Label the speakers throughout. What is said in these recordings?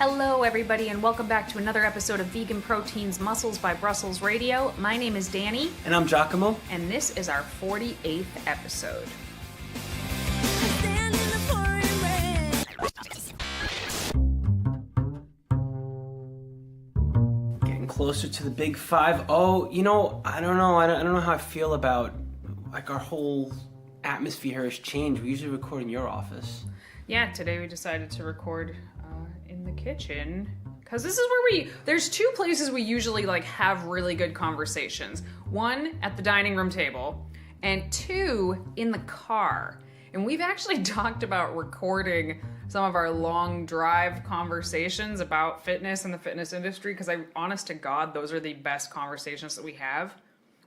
Speaker 1: Hello everybody and welcome back to another episode of Vegan Proteins Muscles by Brussels Radio. My name is Danny.
Speaker 2: And I'm 𝐬𝐿𝐫.
Speaker 1: And this is our 48th episode.
Speaker 2: Getting closer to the big 5-0. You know, I don't know how I feel about, like, our whole atmosphere has changed. We usually record in your office.
Speaker 1: Yeah, today we decided to record in the kitchen because this is where there's two places we usually like have really good conversations. One at the dining room table and two in the car. And we've actually talked about recording some of our long drive conversations about fitness and the fitness industry because honest to God, those are the best conversations that we have.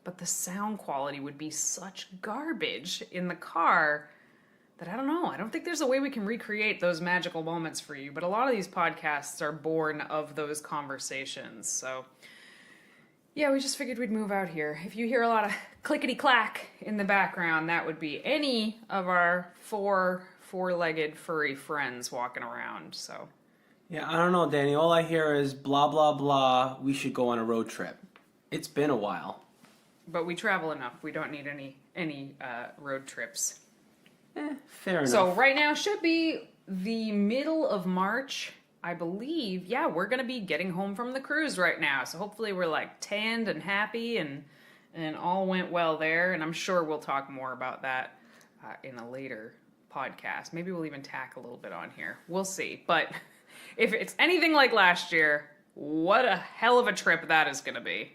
Speaker 1: But the sound quality would be such garbage in the car that I don't know. I don't think there's a way we can recreate those magical moments for you, but a lot of these podcasts are born of those conversations. So yeah, we just figured we'd move out here. If you hear a lot of clickety-clack in the background, that would be any of our four-legged furry friends walking around. So
Speaker 2: yeah, I don't know, Danny. All I hear is blah, blah, blah. We should go on a road trip. It's been a while.
Speaker 1: But we travel enough. We don't need any road trips.
Speaker 2: Fair enough.
Speaker 1: So right now should be the middle of March, I believe. Yeah, we're going to be getting home from the cruise right now. So hopefully we're like tanned and happy and all went well there. And I'm sure we'll talk more about that in a later podcast. Maybe we'll even tack a little bit on here. We'll see. But if it's anything like last year, what a hell of a trip that is going to be.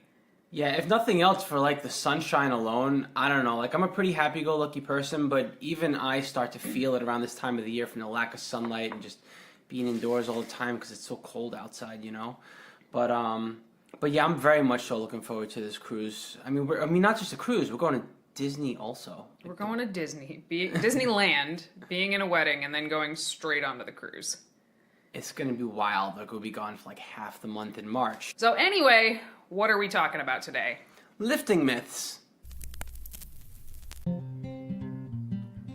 Speaker 2: Yeah, if nothing else, for like the sunshine alone, I don't know. Like, I'm a pretty happy-go-lucky person, but even I start to feel it around this time of the year from the lack of sunlight and just being indoors all the time because it's so cold outside, you know. But yeah, I'm very much so looking forward to this cruise. I mean, not just a cruise. We're going to Disney also.
Speaker 1: We're going to Disneyland, being in a wedding, and then going straight onto the cruise.
Speaker 2: It's going to be wild. Like, we'll be gone for like half the month in March.
Speaker 1: So anyway, what are we talking about today?
Speaker 2: Lifting myths.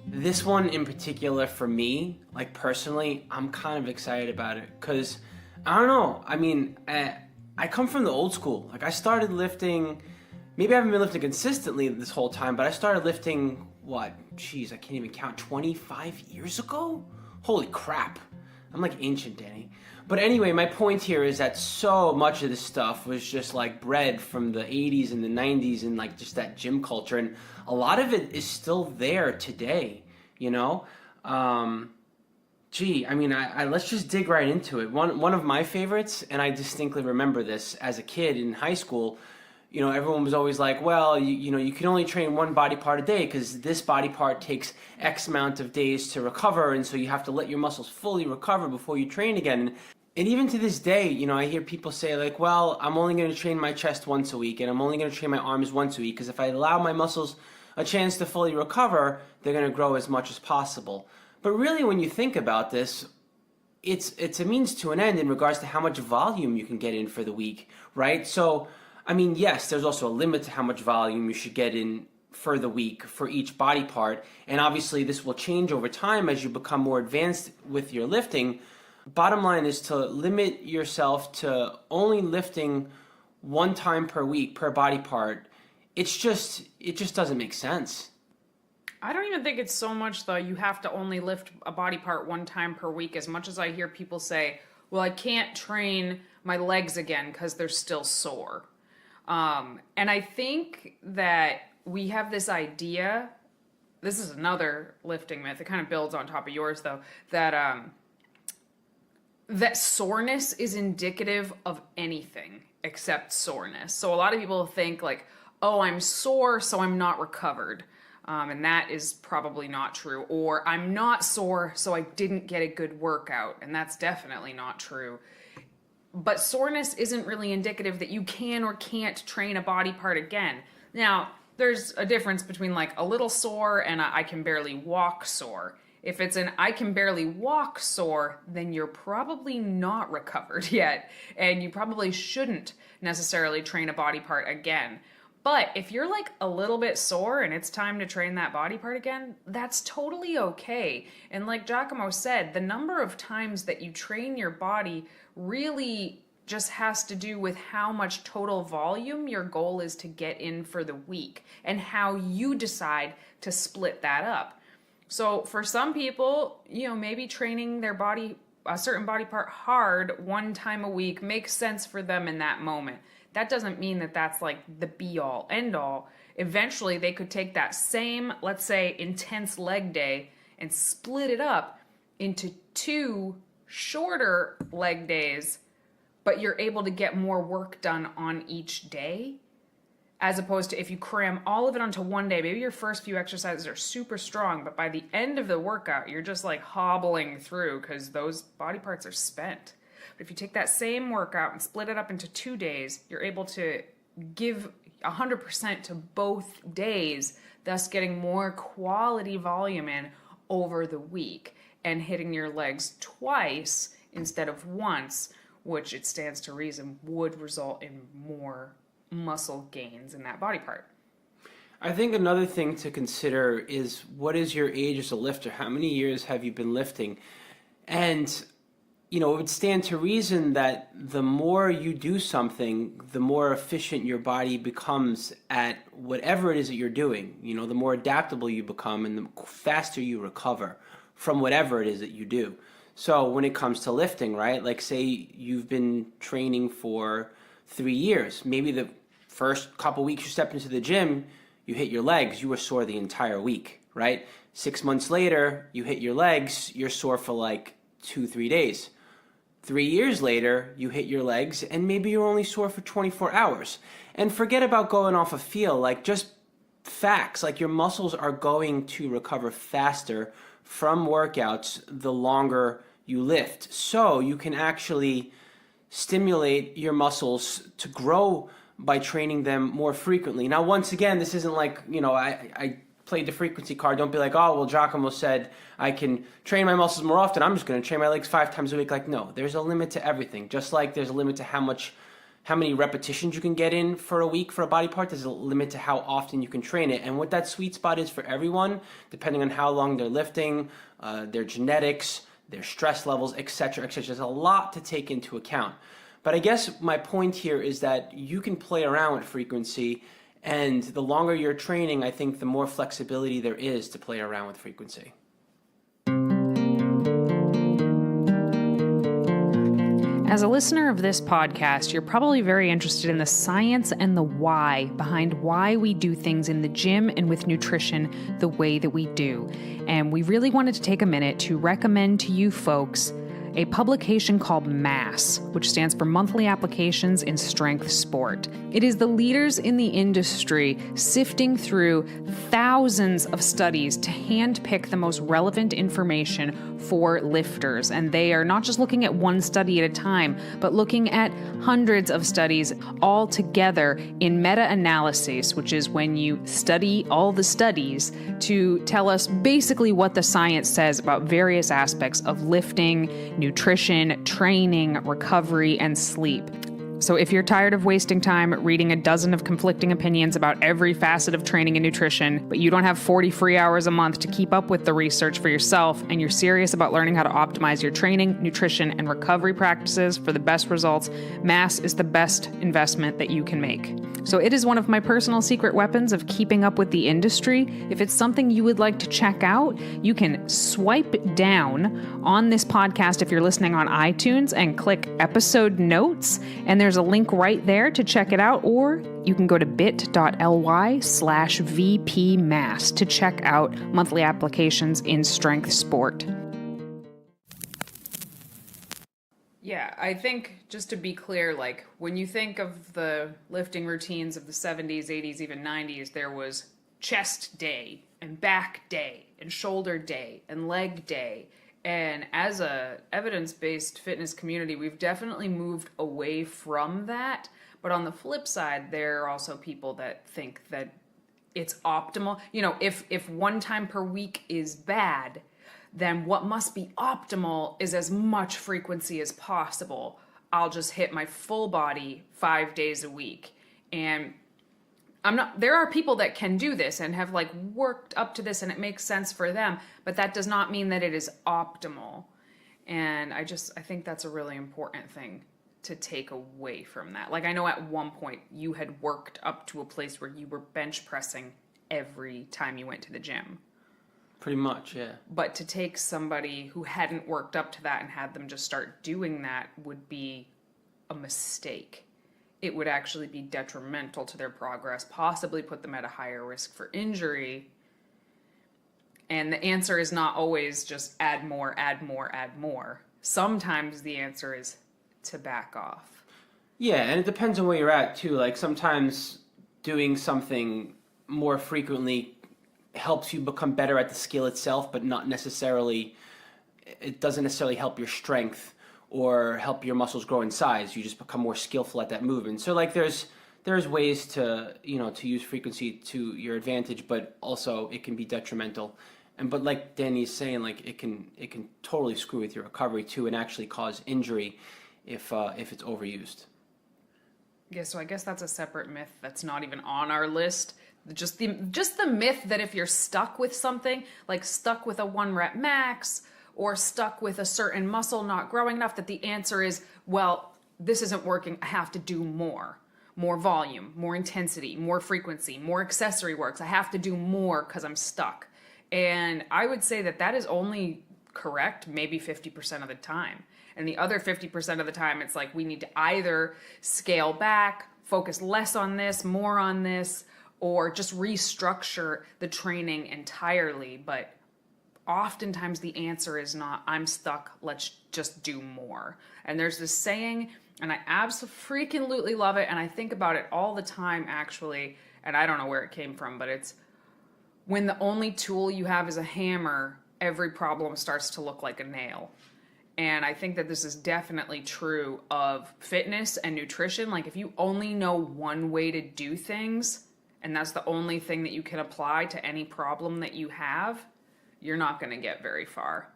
Speaker 2: This one in particular for me, like personally, I'm kind of excited about it because, I don't know, I mean, I come from the old school. Like, I started lifting, maybe I haven't been lifting consistently this whole time, but I started lifting, I can't even count, 25 years ago? Holy crap. I'm like ancient, Danny. But anyway, my point here is that so much of this stuff was just like bred from the 80s and the 90s and like just that gym culture. And a lot of it is still there today, you know? Let's just dig right into it. One of my favorites, and I distinctly remember this as a kid in high school, you know, everyone was always like, well, you can only train one body part a day because this body part takes X amount of days to recover, and so you have to let your muscles fully recover before you train again. And even to this day, you know, I hear people say like, well, I'm only going to train my chest once a week, and I'm only going to train my arms once a week because if I allow my muscles a chance to fully recover, they're going to grow as much as possible. But really, when you think about this, it's a means to an end in regards to how much volume you can get in for the week, right? So I mean, yes, there's also a limit to how much volume you should get in for the week for each body part. And obviously this will change over time as you become more advanced with your lifting. Bottom line is to limit yourself to only lifting one time per week per body part. It just doesn't make sense.
Speaker 1: I don't even think it's so much though you have to only lift a body part one time per week, as much as I hear people say, well, I can't train my legs again because they're still sore. And I think that we have this idea, this is another lifting myth, it kind of builds on top of yours though, that soreness is indicative of anything except soreness. So a lot of people think like, oh, I'm sore, so I'm not recovered. And that is probably not true. Or I'm not sore, so I didn't get a good workout. And that's definitely not true. But soreness isn't really indicative that you can or can't train a body part again. Now, there's a difference between like a little sore and a I can barely walk sore. If it's an I can barely walk sore, then you're probably not recovered yet, and you probably shouldn't necessarily train a body part again. But if you're like a little bit sore and it's time to train that body part again, that's totally okay. And like Giacomo said, the number of times that you train your body really just has to do with how much total volume your goal is to get in for the week and how you decide to split that up. So for some people, maybe training their body, a certain body part hard one time a week makes sense for them in that moment. That doesn't mean that that's like the be all end all. Eventually they could take that same, let's say, intense leg day and split it up into 2 shorter leg days, but you're able to get more work done on each day, as opposed to if you cram all of it onto one day. Maybe your first few exercises are super strong, but by the end of the workout, you're just like hobbling through because those body parts are spent. But if you take that same workout and split it up into 2 days, you're able to give 100% to both days, thus getting more quality volume in over the week and hitting your legs twice instead of once, which it stands to reason would result in more muscle gains in that body part.
Speaker 2: I think another thing to consider is, what is your age as a lifter? How many years have you been lifting? And it would stand to reason that the more you do something, the more efficient your body becomes at whatever it is that you're doing. The more adaptable you become and the faster you recover from whatever it is that you do. So when it comes to lifting, right? Like say you've been training for 3 years. Maybe the first couple weeks you stepped into the gym, you hit your legs, you were sore the entire week, right? 6 months later, you hit your legs, you're sore for like 2-3 days. 3 years later, you hit your legs and maybe you're only sore for 24 hours. And forget about going off a feel, like just facts, like your muscles are going to recover faster from workouts the longer you lift. So you can actually stimulate your muscles to grow by training them more frequently. Now, once again, this isn't like, I played the frequency card. Don't be like, oh, well, Giacomo said I can train my muscles more often. I'm just going to train my legs 5 times a week. Like, no, there's a limit to everything. Just like there's a limit to how many repetitions you can get in for a week for a body part, there's a limit to how often you can train it. And what that sweet spot is for everyone, depending on how long they're lifting, their genetics, their stress levels, etc., etc. There's a lot to take into account. But I guess my point here is that you can play around with frequency, and the longer you're training, I think the more flexibility there is to play around with frequency.
Speaker 1: As a listener of this podcast, you're probably very interested in the science and the why behind why we do things in the gym and with nutrition the way that we do. And we really wanted to take a minute to recommend to you folks a publication called MASS, which stands for Monthly Applications in Strength Sport. It is the leaders in the industry sifting through thousands of studies to handpick the most relevant information for lifters. And they are not just looking at one study at a time, but looking at hundreds of studies all together in meta-analysis, which is when you study all the studies to tell us basically what the science says about various aspects of lifting, nutrition, training, recovery, and sleep. So if you're tired of wasting time reading a dozen of conflicting opinions about every facet of training and nutrition, but you don't have 40 free hours a month to keep up with the research for yourself, and you're serious about learning how to optimize your training, nutrition, and recovery practices for the best results, MASS is the best investment that you can make. So it is one of my personal secret weapons of keeping up with the industry. If it's something you would like to check out, you can swipe down on this podcast if you're listening on iTunes and click episode notes, and there's a link right there to check it out, or you can go to bit.ly/VPMass to check out Monthly Applications in Strength Sport. Yeah, I think just to be clear, like when you think of the lifting routines of the 70s, 80s, even 90s, there was chest day and back day and shoulder day and leg day. And as a evidence-based fitness community, we've definitely moved away from that. But on the flip side, there are also people that think that it's optimal. If 1 time per week is bad, then what must be optimal is as much frequency as possible. I'll just hit my full body 5 days a week. And there are people that can do this and have like worked up to this and it makes sense for them, but that does not mean that it is optimal. And I think that's a really important thing to take away from that. Like I know at one point you had worked up to a place where you were bench pressing every time you went to the gym.
Speaker 2: Pretty much, yeah.
Speaker 1: But to take somebody who hadn't worked up to that and had them just start doing that would be a mistake. It would actually be detrimental to their progress, possibly put them at a higher risk for injury. And the answer is not always just add more, add more, add more. Sometimes the answer is to back off.
Speaker 2: Yeah, and it depends on where you're at too. Like sometimes doing something more frequently helps you become better at the skill itself, but not necessarily, it doesn't necessarily help your strength or help your muscles grow in size. You just become more skillful at that movement. So like there's ways to, to use frequency to your advantage, but also it can be detrimental. But like Danny's saying, like it can totally screw with your recovery too and actually cause injury if it's overused.
Speaker 1: Yeah, so I guess that's a separate myth that's not even on our list. Just the myth that if you're stuck with something, like stuck with a 1 rep max or stuck with a certain muscle not growing enough, that the answer is, well, this isn't working, I have to do more. More volume, more intensity, more frequency, more accessory works. I have to do more because I'm stuck. And I would say that is only correct maybe 50% of the time. And the other 50% of the time, it's like we need to either scale back, focus less on this, more on this, or just restructure the training entirely. But oftentimes the answer is not, I'm stuck, let's just do more. And there's this saying, and I absolutely love it, and I think about it all the time actually, and I don't know where it came from, but it's, when the only tool you have is a hammer, every problem starts to look like a nail. And I think that this is definitely true of fitness and nutrition. Like if you only know one way to do things, and that's the only thing that you can apply to any problem that you have, you're not going to get very far.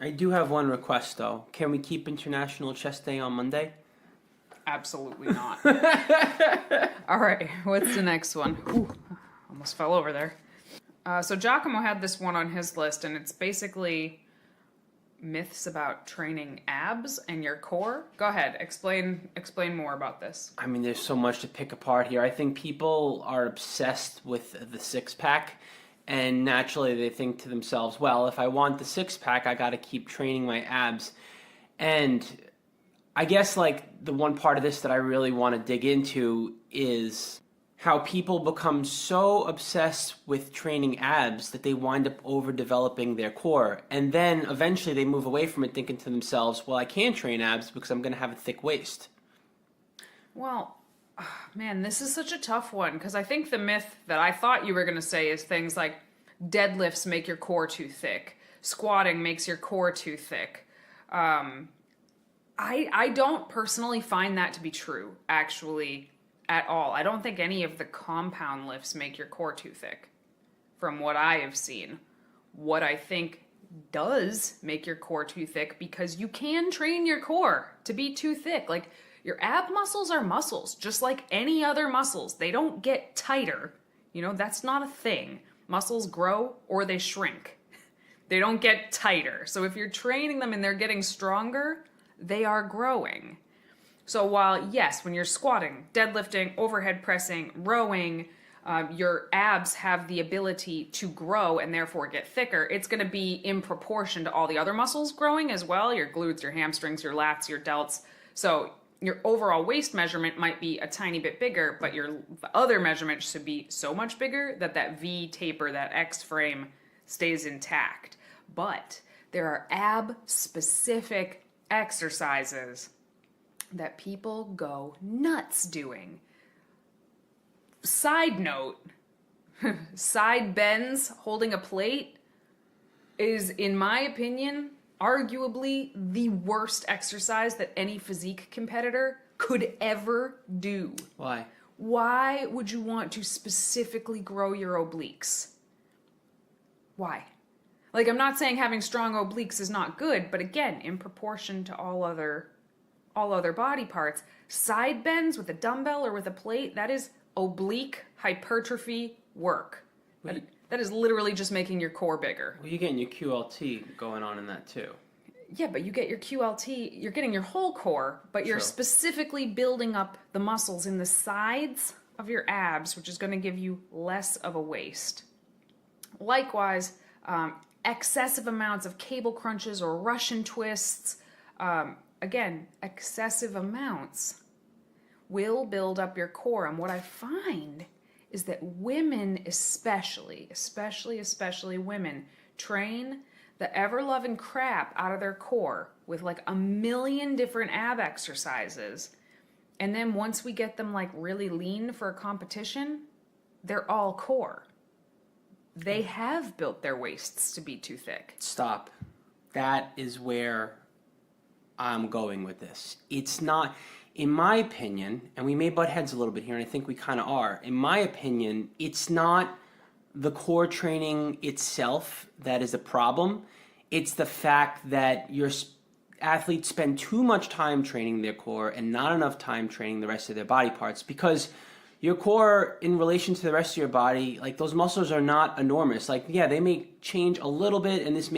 Speaker 2: I do have one request though. Can we keep International Chest Day on Monday?
Speaker 1: Absolutely not. All right, what's the next one? Ooh, almost fell over there. So 𝐬𝐿𝐫𝐿 had this one on his list, and it's basically myths about training abs and your core. Go ahead, explain more about this.
Speaker 2: I mean, there's so much to pick apart here. I think people are obsessed with the six-pack, and naturally they think to themselves, well, if I want the six-pack, I got to keep training my abs. And I guess like the one part of this that I really want to dig into is how people become so obsessed with training abs that they wind up overdeveloping their core. And then eventually they move away from it thinking to themselves, well, I can't train abs because I'm going to have a thick waist.
Speaker 1: Well, man, this is such a tough one, because I think the myth that I thought you were going to say is things like deadlifts make your core too thick, squatting makes your core too thick. I don't personally find that to be true, actually, at all. I don't think any of the compound lifts make your core too thick, from what I have seen. What I think does make your core too thick, because you can train your core to be too thick. Like, your ab muscles are muscles, just like any other muscles. They don't get tighter. You know, that's not a thing. Muscles grow or they shrink. They don't get tighter. So if you're training them and they're getting stronger, they are growing. So while, yes, when you're squatting, deadlifting, overhead pressing, rowing, your abs have the ability to grow and therefore get thicker, it's going to be in proportion to all the other muscles growing as well, your glutes, your hamstrings, your lats, your delts. So your overall waist measurement might be a tiny bit bigger, but your other measurement should be so much bigger that that V taper, that X frame, stays intact. But there are ab-specific exercises that people go nuts doing. Side note, side bends holding a plate is, in my opinion, arguably the worst exercise that any physique competitor could ever do.
Speaker 2: Why?
Speaker 1: Why would you want to specifically grow your obliques? Why? Like, I'm not saying having strong obliques is not good, but again, in proportion to all other body parts, side bends with a dumbbell or with a plate, that is oblique hypertrophy work. That is literally just making your core bigger.
Speaker 2: Well, you're getting your QLT going on in that too.
Speaker 1: Yeah, but you get your QLT, you're getting your whole core, but you're specifically building up the muscles in the sides of your abs, which is going to give you less of a waist. Likewise, excessive amounts of cable crunches or Russian twists, again, excessive amounts will build up your core. And what I find is that women especially women train the ever-loving crap out of their core with like 1,000,000 different ab exercises. And then once we get them like really lean for a competition, they're all core. They have built their waists to be too thick.
Speaker 2: Stop. That is where I'm going with this. It's not, in my opinion, and we may butt heads a little bit here, and I think we kind of are. In my opinion, it's not the core training itself that is a problem. It's the fact that your athletes spend too much time training their core and not enough time training the rest of their body parts, because your core in relation to the rest of your body, like those muscles are not enormous. Like, yeah, they may change a little bit, and this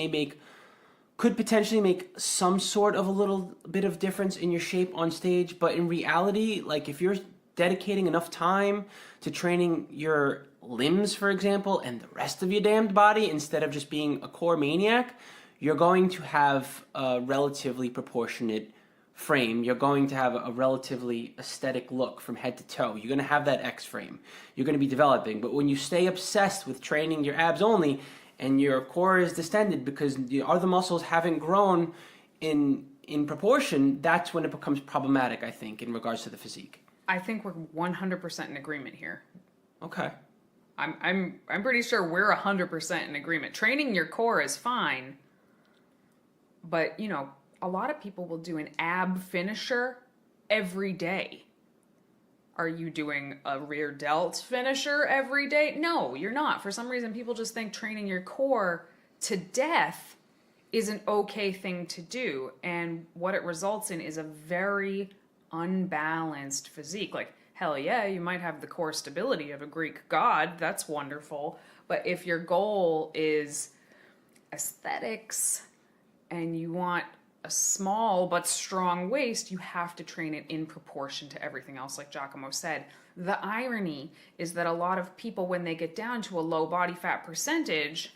Speaker 2: could potentially make some sort of a little bit of difference in your shape on stage, but in reality, like if you're dedicating enough time to training your limbs, for example, and the rest of your damned body instead of just being a core maniac, you're going to have a relatively proportionate frame. You're going to have a relatively aesthetic look from head to toe. You're going to have that X frame. You're going to be developing. But when you stay obsessed with training your abs only and your core is distended because the other muscles haven't grown in proportion, that's when it becomes problematic, I think, in regards to the physique.
Speaker 1: I think we're 100% in agreement here.
Speaker 2: Okay.
Speaker 1: I'm pretty sure we're 100% in agreement. Training your core is fine, but you know, a lot of people will do an ab finisher every day. Are you doing a rear delt finisher every day? No, you're not. For some reason, people just think training your core to death is an okay thing to do, and what it results in is a very unbalanced physique. Like, hell yeah, you might have the core stability of a Greek god, that's wonderful, but if your goal is aesthetics and you want a small but strong waist, you have to train it in proportion to everything else, like Giacomo said. The irony is that a lot of people, when they get down to a low body fat percentage,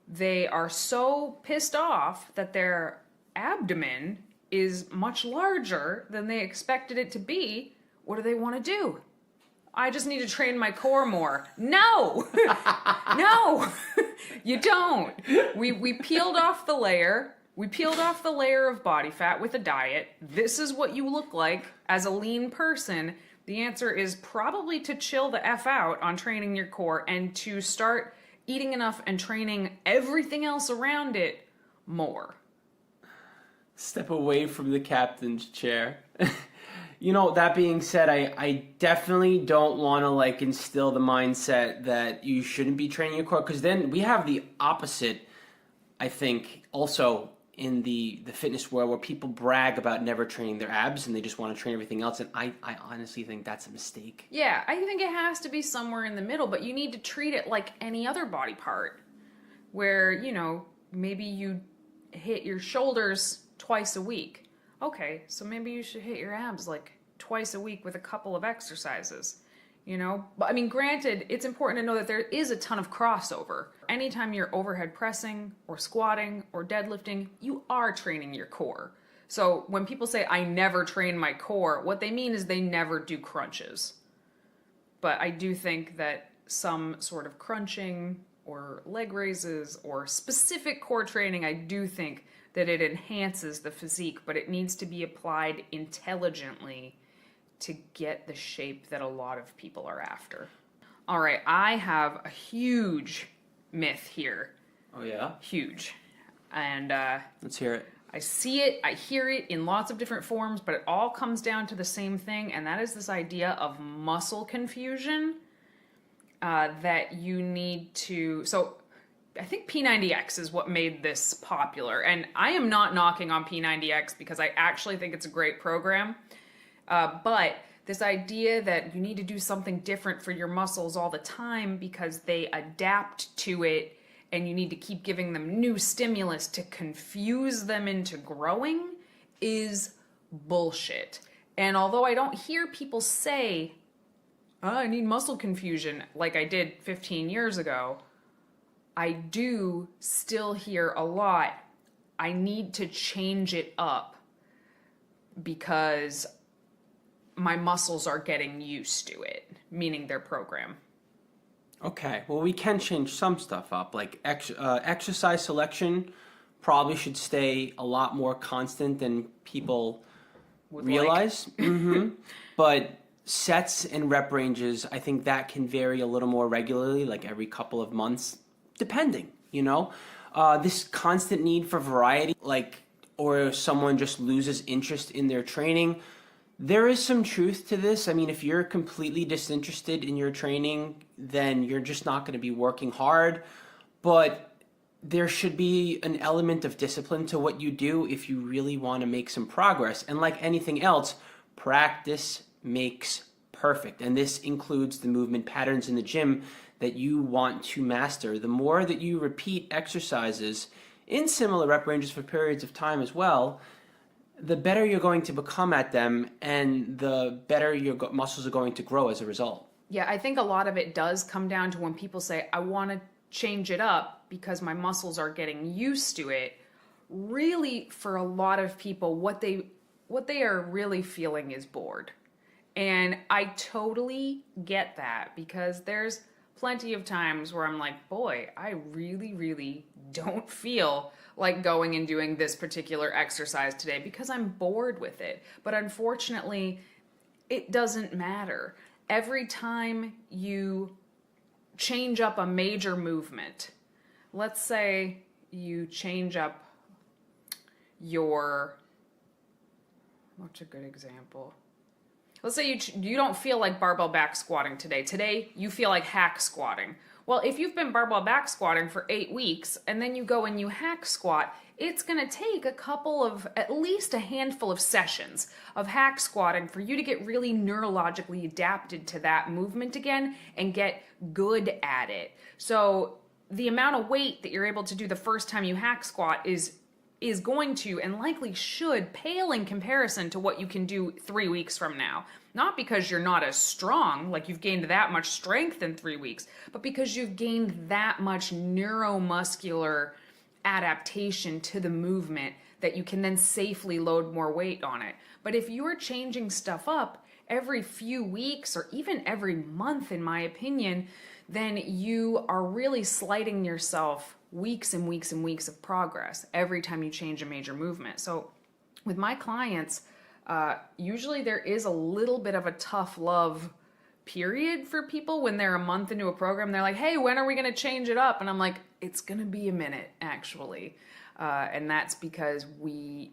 Speaker 1: they are so pissed off that their abdomen is much larger than they expected it to be. What do they want to do? I just need to train my core more. No! No! You don't. We peeled off the layer. We peeled off the layer of body fat with a diet. This is what you look like as a lean person. The answer is probably to chill the F out on training your core and to start eating enough and training everything else around it more.
Speaker 2: Step away from the captain's chair. You know, that being said, I definitely don't want to like instill the mindset that you shouldn't be training your core, because then we have the opposite, I think, also in the fitness world, where people brag about never training their abs and they just want to train everything else, and I honestly think that's a mistake.
Speaker 1: Yeah, I think it has to be somewhere in the middle, but you need to treat it like any other body part, where, you know, maybe you hit your shoulders twice a week. Okay, so maybe you should hit your abs like twice a week with a couple of exercises, you know? But I mean, granted, it's important to know that there is a ton of crossover. Anytime you're overhead pressing or squatting or deadlifting, you are training your core. So when people say, I never train my core, what they mean is they never do crunches. But I do think that some sort of crunching or leg raises or specific core training, I do think that it enhances the physique, but it needs to be applied intelligently to get the shape that a lot of people are after. All right, I have a huge myth here.
Speaker 2: Oh yeah?
Speaker 1: Huge. And
Speaker 2: let's hear it.
Speaker 1: I see it, I hear it in lots of different forms, but it all comes down to the same thing, and that is this idea of muscle confusion that you need to... So I think P90X is what made this popular, and I am not knocking on P90X because I actually think it's a great program, but this idea that you need to do something different for your muscles all the time because they adapt to it, and you need to keep giving them new stimulus to confuse them into growing, is bullshit. And although I don't hear people say, oh, I need muscle confusion like I did 15 years ago, I do still hear a lot, I need to change it up because my muscles are getting used to it, meaning their program.
Speaker 2: Okay, well, we can change some stuff up. Like exercise selection probably should stay a lot more constant than people realize. But sets and rep ranges, I think that can vary a little more regularly, like every couple of months, depending, you know? This constant need for variety, like, or someone just loses interest in their training, there is some truth to this. I mean, if you're completely disinterested in your training, then you're just not going to be working hard. But there should be an element of discipline to what you do if you really want to make some progress. And like anything else, practice makes perfect. And this includes the movement patterns in the gym that you want to master. The more that you repeat exercises in similar rep ranges for periods of time as well, the better you're going to become at them, and the better your muscles are going to grow as a result.
Speaker 1: Yeah, I think a lot of it does come down to when people say, I want to change it up because my muscles are getting used to it. Really, for a lot of people, what they are really feeling is bored. And I totally get that, because there's plenty of times where I'm like, boy, I really, really don't feel like going and doing this particular exercise today because I'm bored with it. But unfortunately, it doesn't matter. Every time you change up a major movement, let's say you change up your, what's a good example? Let's say you don't feel like barbell back squatting today. Today, you feel like hack squatting. Well, if you've been barbell back squatting for 8 weeks and then you go and you hack squat, it's going to take at least a handful of sessions of hack squatting for you to get really neurologically adapted to that movement again and get good at it. So the amount of weight that you're able to do the first time you hack squat is going to, and likely should, pale in comparison to what you can do 3 weeks from now. Not because you're not as strong, like you've gained that much strength in 3 weeks, but because you've gained that much neuromuscular adaptation to the movement that you can then safely load more weight on it. But if you're changing stuff up every few weeks or even every month, in my opinion, then you are really slighting yourself weeks and weeks and weeks of progress every time you change a major movement. So with my clients, usually there is a little bit of a tough love period for people when they're a month into a program. They're like, hey, when are we going to change it up? And I'm like, it's going to be a minute, actually. And that's because we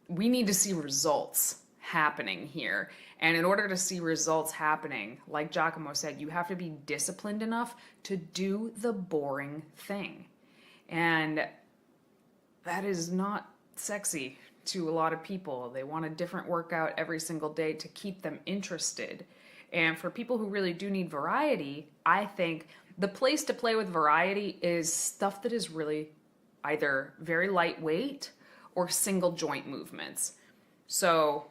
Speaker 1: need to see results happening here. And in order to see results happening, like Giacomo said, you have to be disciplined enough to do the boring thing. And that is not sexy to a lot of people. They want a different workout every single day to keep them interested. And for people who really do need variety, I think the place to play with variety is stuff that is really either very lightweight or single joint movements. So,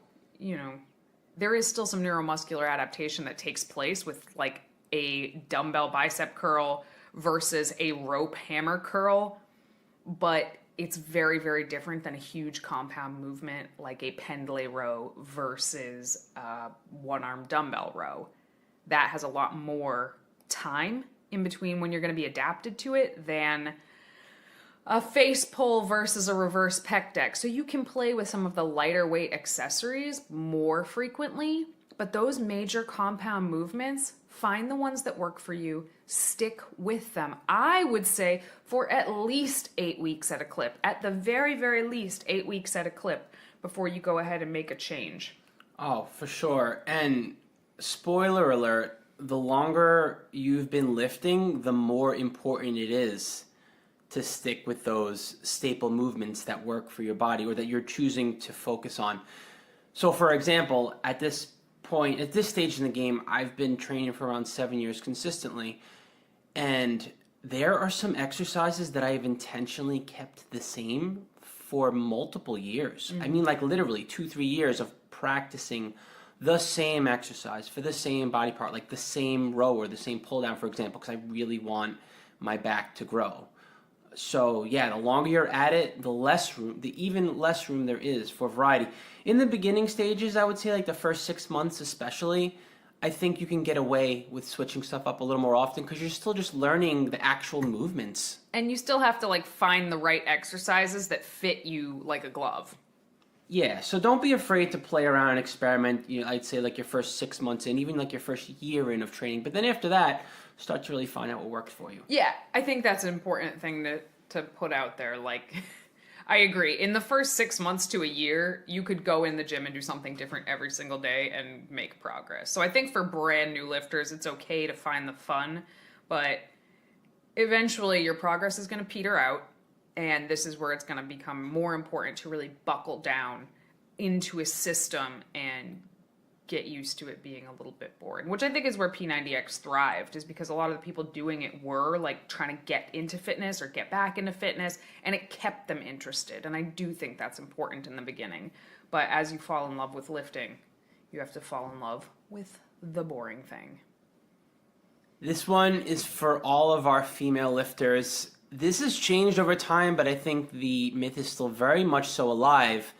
Speaker 1: there is still some neuromuscular adaptation that takes place with like a dumbbell bicep curl versus a rope hammer curl, but it's very, very different than a huge compound movement like a pendlay row versus a one-arm dumbbell row. That has a lot more time in between when you're going to be adapted to it than a face pull versus a reverse pec deck. So you can play with some of the lighter weight accessories more frequently, but those major compound movements, find the ones that work for you, stick with them. I would say for at least 8 weeks at a clip, at the very, very least 8 weeks at a clip before you go ahead and make a change.
Speaker 2: Oh, for sure. And spoiler alert, the longer you've been lifting, the more important it is to stick with those staple movements that work for your body or that you're choosing to focus on. So, for example, at this point, at this stage in the game, I've been training for around 7 years consistently, and there are some exercises that I have intentionally kept the same for multiple years. I mean, like literally 2-3 years of practicing the same exercise for the same body part, like the same row or the same pull down, for example, because I really want my back to grow. So yeah, the longer you're at it, the even less room there is for variety. In the beginning stages, I would say like the first 6 months especially, I think you can get away with switching stuff up a little more often because you're still just learning the actual movements.
Speaker 1: And you still have to like find the right exercises that fit you like a glove.
Speaker 2: Yeah, so don't be afraid to play around and experiment. I'd say like your first 6 months in, even like your first year in of training. But then after that, start to really find out what works for you.
Speaker 1: Yeah, I think that's an important thing to put out there. Like, I agree. In the first 6 months to a year, you could go in the gym and do something different every single day and make progress. So I think for brand new lifters, it's okay to find the fun, but eventually your progress is going to peter out. And this is where it's going to become more important to really buckle down into a system and get used to it being a little bit boring, which I think is where P90X thrived, is because a lot of the people doing it were like trying to get into fitness or get back into fitness, and it kept them interested. And I do think that's important in the beginning. But as you fall in love with lifting, you have to fall in love with the boring thing.
Speaker 2: This one is for all of our female lifters. This has changed over time, but I think the myth is still very much so alive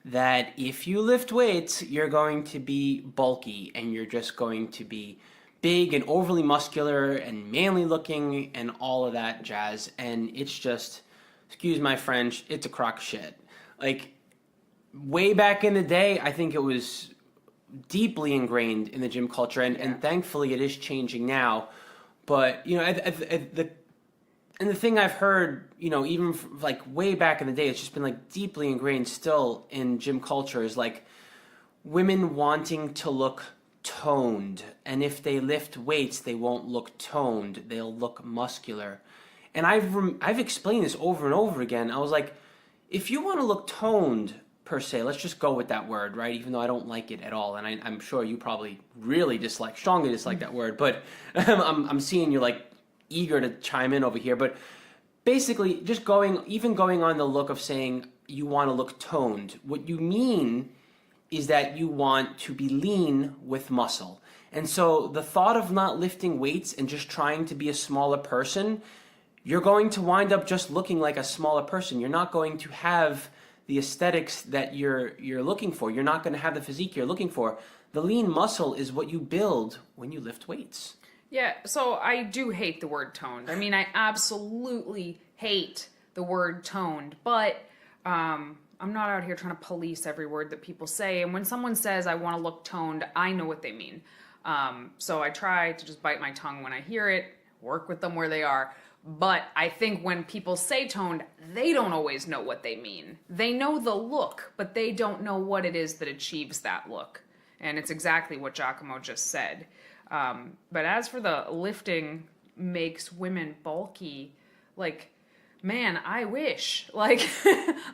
Speaker 2: that if you lift weights, you're going to be bulky and you're just going to be big and overly muscular and manly looking and all of that jazz. And it's just, excuse my French, it's a crock of shit. Like, way back in the day, I think it was deeply ingrained in the gym culture, and thankfully it is changing now. But, and the thing I've heard, even like way back in the day, it's just been like deeply ingrained still in gym culture, is like women wanting to look toned. And if they lift weights, they won't look toned. They'll look muscular. And I've explained this over and over again. I was like, if you want to look toned per se, let's just go with that word, right? Even though I don't like it at all. And I'm sure you probably really strongly dislike that word. But I'm seeing you like eager to chime in over here, but basically just going on the look of saying you want to look toned. What you mean is that you want to be lean with muscle. And so the thought of not lifting weights and just trying to be a smaller person, you're going to wind up just looking like a smaller person. You're not going to have the aesthetics that you're looking for. You're not going to have the physique you're looking for. The lean muscle is what you build when you lift weights.
Speaker 1: Yeah, so I do hate the word toned. I mean, I absolutely hate the word toned, but I'm not out here trying to police every word that people say. And when someone says, I want to look toned, I know what they mean. So I try to just bite my tongue when I hear it, work with them where they are. But I think when people say toned, they don't always know what they mean. They know the look, but they don't know what it is that achieves that look. And it's exactly what Giacomo just said. But as for the lifting makes women bulky, like, man, I wish. Like,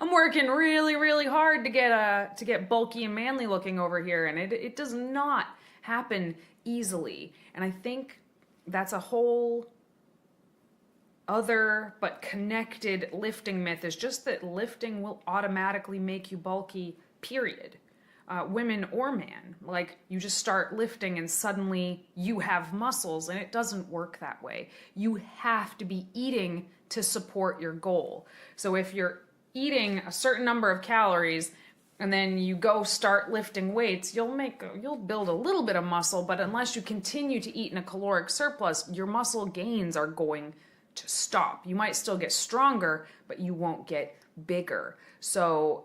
Speaker 1: I'm working really, really hard to get bulky and manly looking over here, and it does not happen easily. And I think that's a whole other but connected lifting myth, is just that lifting will automatically make you bulky, period. Women or man, like you just start lifting and suddenly you have muscles, and it doesn't work that way. You have to be eating to support your goal. So if you're eating a certain number of calories and then you go start lifting weights, you'll build a little bit of muscle, but unless you continue to eat in a caloric surplus, your muscle gains are going to stop. You might still get stronger, but you won't get bigger. So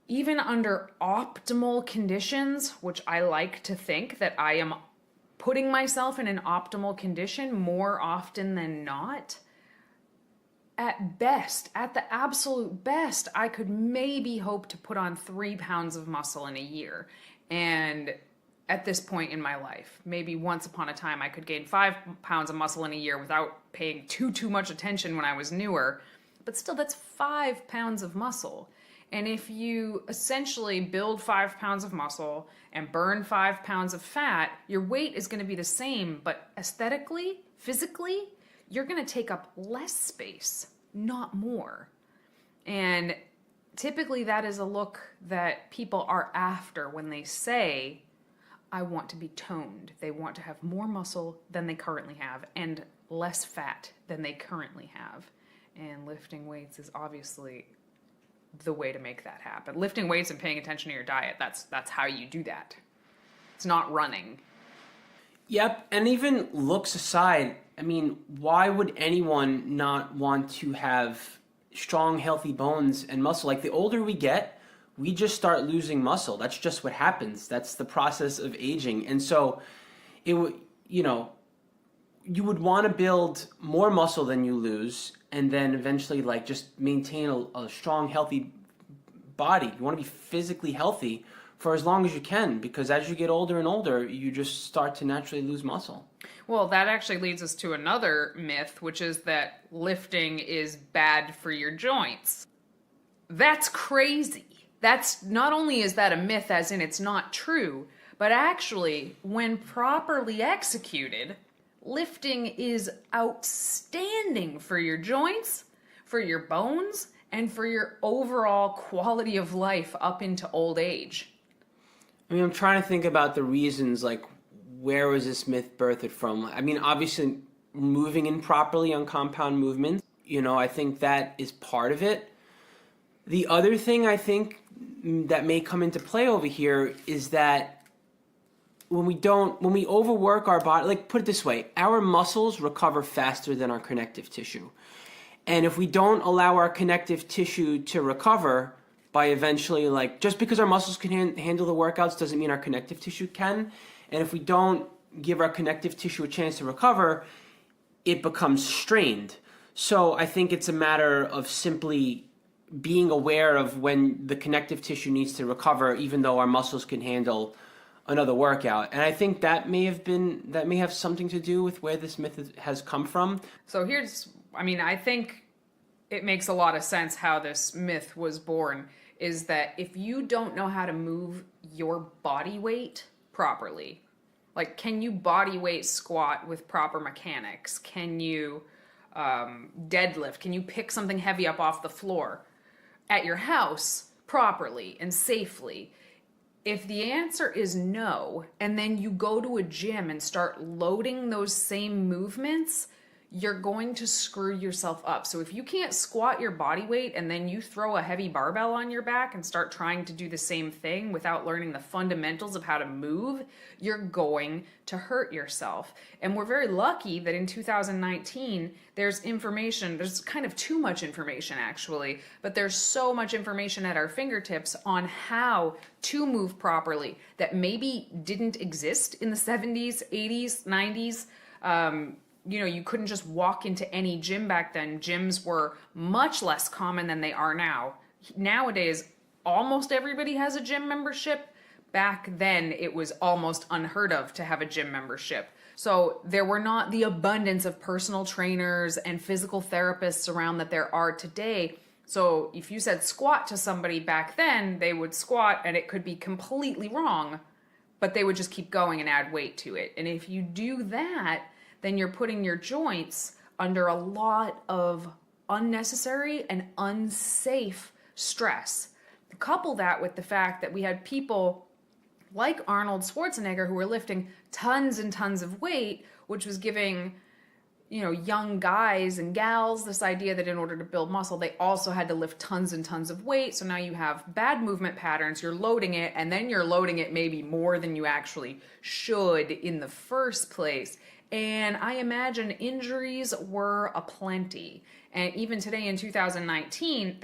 Speaker 1: even under optimal conditions, which I like to think that I am putting myself in an optimal condition more often than not, at best, at the absolute best, I could maybe hope to put on 3 pounds of muscle in a year. And at this point in my life, maybe once upon a time, I could gain 5 pounds of muscle in a year without paying too much attention when I was newer. But still, that's 5 pounds of muscle. And if you essentially build 5 pounds of muscle and burn 5 pounds of fat, your weight is going to be the same, but aesthetically, physically, you're going to take up less space, not more. And typically that is a look that people are after when they say, I want to be toned. They want to have more muscle than they currently have and less fat than they currently have. And lifting weights is obviously the way to make that happen. Lifting weights and paying attention to your diet, that's how you do that. It's not running.
Speaker 2: Yep, and even looks aside, I mean, why would anyone not want to have strong, healthy bones and muscle? Like, the older we get, we just start losing muscle. That's just what happens. That's the process of aging. And so it would, you know, you would want to build more muscle than you lose, and then eventually like just maintain a strong, healthy body. You want to be physically healthy for as long as you can, because as you get older and older, you just start to naturally lose muscle.
Speaker 1: Well, that actually leads us to another myth, which is that lifting is bad for your joints. That's crazy. That's not only is that a myth, as in it's not true, but actually, when properly executed, lifting is outstanding for your joints, for your bones, and for your overall quality of life up into old age.
Speaker 2: I mean, I'm trying to think about the reasons, like, where was this myth birthed from? I mean, obviously, moving improperly on compound movements, you know, I think that is part of it. The other thing I think that may come into play over here is that when we overwork our body, like, put it this way, our muscles recover faster than our connective tissue. And if we don't allow our connective tissue to recover by eventually, like, just because our muscles can handle the workouts doesn't mean our connective tissue can. And if we don't give our connective tissue a chance to recover, it becomes strained. So I think it's a matter of simply being aware of when the connective tissue needs to recover, even though our muscles can handle another workout. And I think that may have something to do with where this myth has come from.
Speaker 1: So I think it makes a lot of sense how this myth was born, is that if you don't know how to move your body weight properly, like, can you body weight squat with proper mechanics? Can you deadlift? Can you pick something heavy up off the floor at your house properly and safely? If the answer is no, and then you go to a gym and start loading those same movements, you're going to screw yourself up. So if you can't squat your body weight and then you throw a heavy barbell on your back and start trying to do the same thing without learning the fundamentals of how to move, you're going to hurt yourself. And we're very lucky that in 2019, there's kind of too much information actually, but there's so much information at our fingertips on how to move properly that maybe didn't exist in the 70s, 80s, 90s. You couldn't just walk into any gym back then. Gyms were much less common than they are now. Nowadays, almost everybody has a gym membership. Back then, it was almost unheard of to have a gym membership. So there were not the abundance of personal trainers and physical therapists around that there are today. So if you said squat to somebody back then, they would squat and it could be completely wrong, but they would just keep going and add weight to it. And if you do that, then you're putting your joints under a lot of unnecessary and unsafe stress. Couple that with the fact that we had people like Arnold Schwarzenegger who were lifting tons and tons of weight, which was giving, young guys and gals this idea that in order to build muscle, they also had to lift tons and tons of weight. So now you have bad movement patterns, you're loading it, and then you're loading it maybe more than you actually should in the first place. And I imagine injuries were aplenty. And even today in 2019,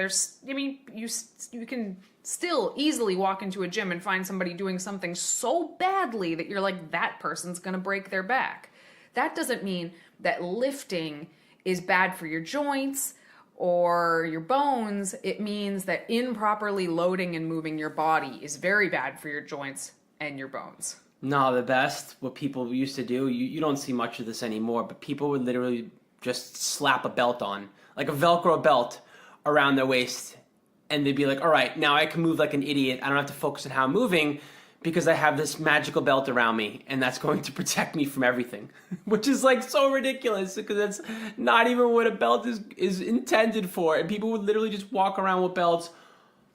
Speaker 1: you can still easily walk into a gym and find somebody doing something so badly that you're like, that person's gonna break their back. That doesn't mean that lifting is bad for your joints or your bones. It means that improperly loading and moving your body is very bad for your joints and your bones.
Speaker 2: No, the best, what people used to do, you don't see much of this anymore, but people would literally just slap a belt on, like a Velcro belt around their waist, and they'd be like, all right, now I can move like an idiot. I don't have to focus on how I'm moving because I have this magical belt around me, and that's going to protect me from everything, which is like so ridiculous because that's not even what a belt is intended for. And people would literally just walk around with belts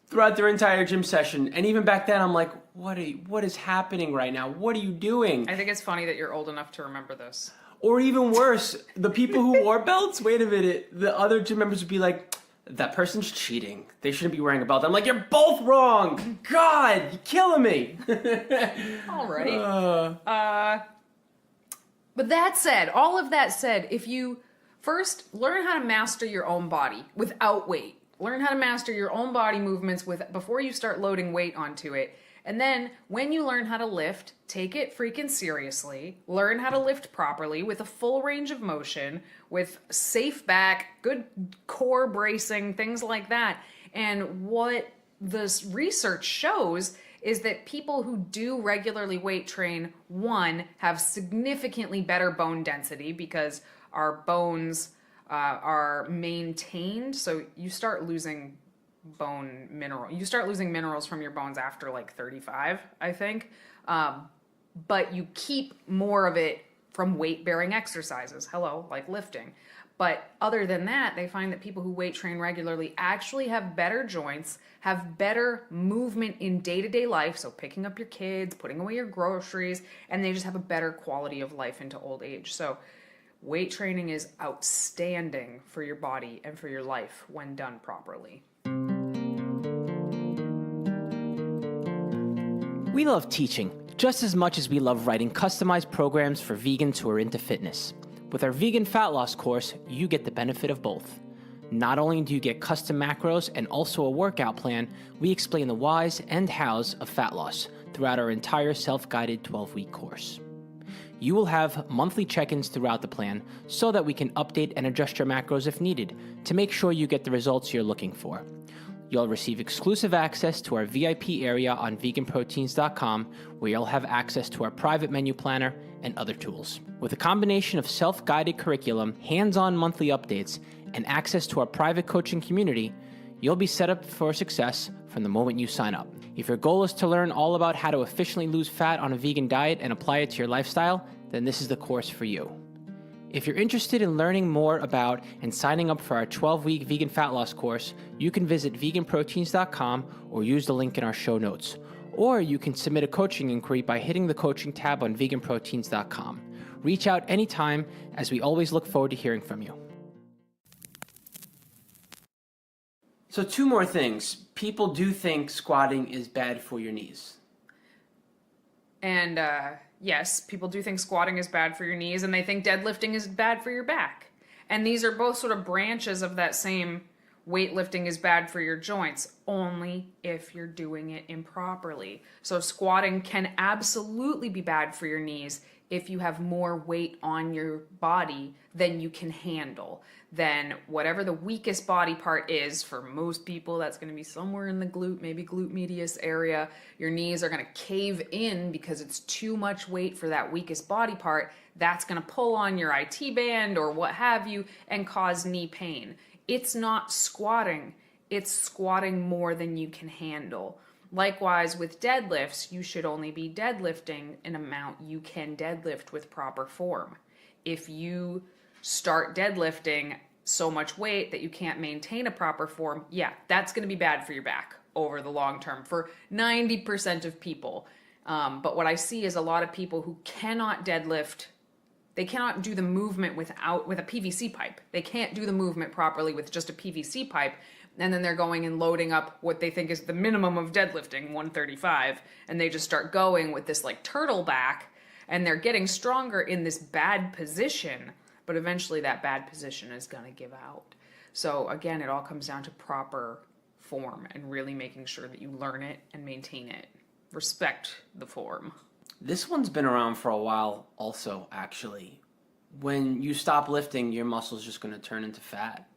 Speaker 2: throughout their entire gym session. And even back then, I'm like, what is happening right now? What are you doing?
Speaker 1: I think it's funny that you're old enough to remember this.
Speaker 2: Or even worse, the people who wore belts, wait a minute, the other gym members would be like, that person's cheating. They shouldn't be wearing a belt. I'm like, you're both wrong. God, you're killing me.
Speaker 1: All right. But that said, all of that said, if you first learn how to master your own body without weight, learn how to master your own body movements before you start loading weight onto it. And then when you learn how to lift, take it freaking seriously. Learn how to lift properly with a full range of motion, with safe back, good core bracing, things like that. And what this research shows is that people who do regularly weight train, one, have significantly better bone density because our bones are maintained. So you start losing minerals from your bones after like 35, I think. But you keep more of it from weight-bearing exercises. Like lifting. But other than that, they find that people who weight train regularly actually have better joints, have better movement in day-to-day life, so picking up your kids, putting away your groceries, and they just have a better quality of life into old age. So weight training is outstanding for your body and for your life when done properly.
Speaker 3: We love teaching just as much as we love writing customized programs for vegans who are into fitness. With our vegan fat loss course, you get the benefit of both. Not only do you get custom macros and also a workout plan, we explain the whys and hows of fat loss throughout our entire self-guided 12-week course. You will have monthly check-ins throughout the plan so that we can update and adjust your macros if needed to make sure you get the results you're looking for. You'll receive exclusive access to our VIP area on VeganProteins.com, where you'll have access to our private menu planner and other tools. With a combination of self-guided curriculum, hands-on monthly updates, and access to our private coaching community, you'll be set up for success from the moment you sign up. If your goal is to learn all about how to efficiently lose fat on a vegan diet and apply it to your lifestyle, then this is the course for you. If you're interested in learning more about and signing up for our 12-week vegan fat loss course, you can visit veganproteins.com or use the link in our show notes. Or you can submit a coaching inquiry by hitting the coaching tab on veganproteins.com. Reach out anytime, as we always look forward to hearing from you.
Speaker 2: So 2 more things. People do think squatting is bad for your knees.
Speaker 1: And yes, people do think squatting is bad for your knees, and they think deadlifting is bad for your back. And these are both sort of branches of that same weightlifting is bad for your joints, only if you're doing it improperly. So squatting can absolutely be bad for your knees if you have more weight on your body than you can handle. Then whatever the weakest body part is, for most people, that's going to be somewhere in the glute, maybe glute medius area. Your knees are going to cave in because it's too much weight for that weakest body part. That's going to pull on your IT band or what have you and cause knee pain. It's not squatting. It's squatting more than you can handle. Likewise, with deadlifts, you should only be deadlifting an amount you can deadlift with proper form. If you start deadlifting so much weight that you can't maintain a proper form, yeah, that's going to be bad for your back over the long term for 90% of people. But what I see is a lot of people who cannot deadlift. They cannot do the movement with a PVC pipe. They can't do the movement properly with just a PVC pipe. And then they're going and loading up what they think is the minimum of deadlifting, 135. And they just start going with this like turtle back. And they're getting stronger in this bad position. But eventually that bad position is going to give out. So again, it all comes down to proper form and really making sure that you learn it and maintain it. Respect the form.
Speaker 2: This one's been around for a while also, actually. When you stop lifting, your muscle's just going to turn into fat.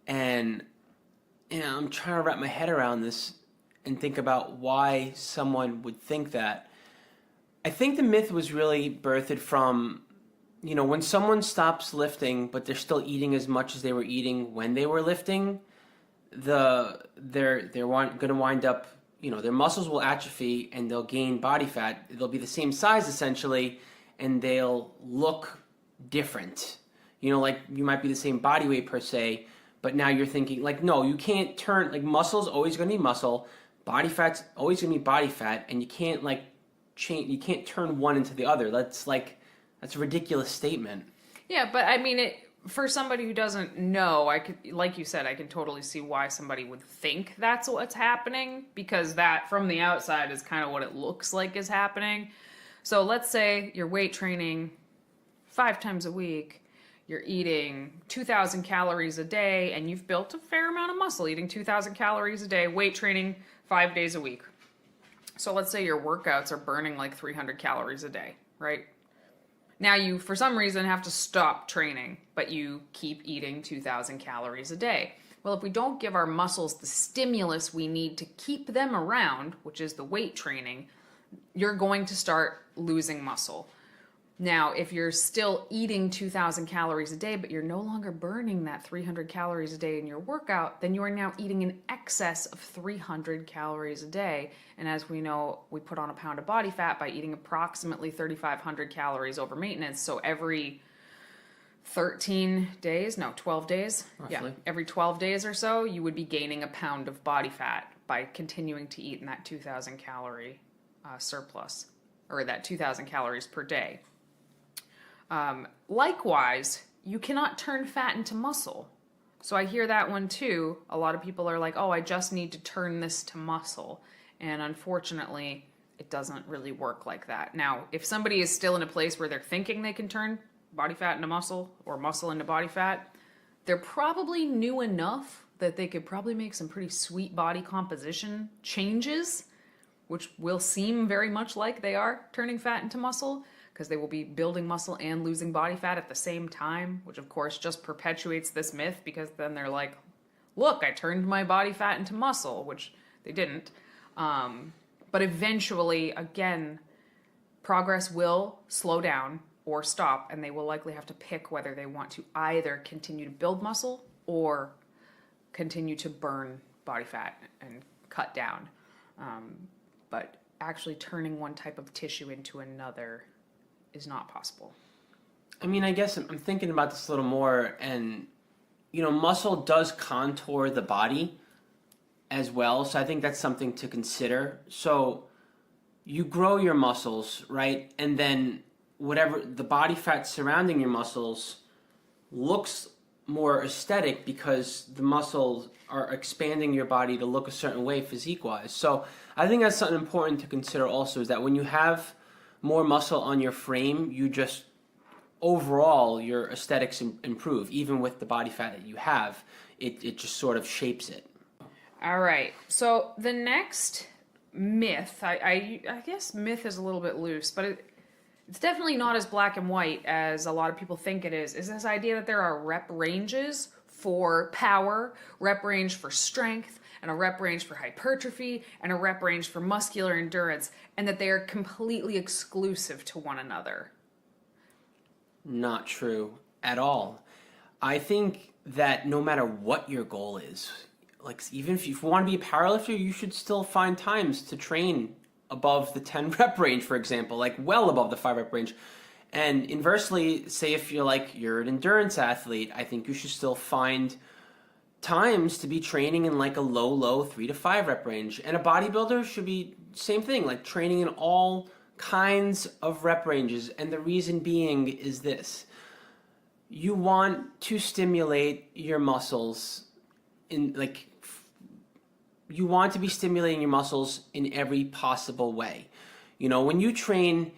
Speaker 2: And I'm trying to wrap my head around this and think about why someone would think that. I think the myth was really birthed from, when someone stops lifting, but they're still eating as much as they were eating when they were lifting, they're going to wind up, their muscles will atrophy and they'll gain body fat. They'll be the same size essentially, and they'll look different. Like you might be the same body weight per se, but now you're thinking like, no, you can't turn, like muscle's always going to be muscle, body fat's always going to be body fat, and you can't like change, you can't turn one into the other. That's a ridiculous statement.
Speaker 1: Yeah, but I mean, for somebody who doesn't know, like you said, I can totally see why somebody would think that's what's happening, because that from the outside is kind of what it looks like is happening. So let's say you're weight training 5 times a week, you're eating 2,000 calories a day, and you've built a fair amount of muscle eating 2,000 calories a day, weight training 5 days a week. So let's say your workouts are burning like 300 calories a day, right? Now you, for some reason, have to stop training, but you keep eating 2,000 calories a day. Well, if we don't give our muscles the stimulus we need to keep them around, which is the weight training, you're going to start losing muscle. Now, if you're still eating 2,000 calories a day, but you're no longer burning that 300 calories a day in your workout, then you are now eating in excess of 300 calories a day. And as we know, we put on a pound of body fat by eating approximately 3,500 calories over maintenance. So every 12 days, roughly. Yeah, every 12 days or so, you would be gaining a pound of body fat by continuing to eat in that 2,000 calorie surplus, or that 2,000 calories per day. Likewise, you cannot turn fat into muscle. So I hear that one too. A lot of people are like, oh, I just need to turn this to muscle. And unfortunately, it doesn't really work like that. Now, if somebody is still in a place where they're thinking they can turn body fat into muscle or muscle into body fat, they're probably new enough that they could probably make some pretty sweet body composition changes, which will seem very much like they are turning fat into muscle, because they will be building muscle and losing body fat at the same time, which of course just perpetuates this myth, because then they're like, look, I turned my body fat into muscle, which they didn't. But eventually, again, progress will slow down or stop, and they will likely have to pick whether they want to either continue to build muscle or continue to burn body fat and cut down. But actually turning one type of tissue into another is not possible.
Speaker 2: I mean, I guess I'm thinking about this a little more, and muscle does contour the body as well, so I think that's something to consider. So you grow your muscles, right? And then whatever the body fat surrounding your muscles looks more aesthetic because the muscles are expanding your body to look a certain way physique-wise. So I think that's something important to consider also, is that when you have more muscle on your frame, you just, overall, your aesthetics improve. Even with the body fat that you have, it just sort of shapes it.
Speaker 1: All right, so the next myth, I guess myth is a little bit loose, but it's definitely not as black and white as a lot of people think it is this idea that there are rep ranges for power, rep range for strength, and a rep range for hypertrophy, and a rep range for muscular endurance, and that they are completely exclusive to one another.
Speaker 2: Not true at all. I think that no matter what your goal is, like even if you want to be a powerlifter, you should still find times to train above the 10 rep range, for example, like well above the 5 rep range. And inversely, say if you're an endurance athlete, I think you should still find times to be training in like a low 3 to 5 rep range. And a bodybuilder should be same thing, like training in all kinds of rep ranges. And the reason being is this: you want to stimulate your muscles you want to be stimulating your muscles in every possible way. When you train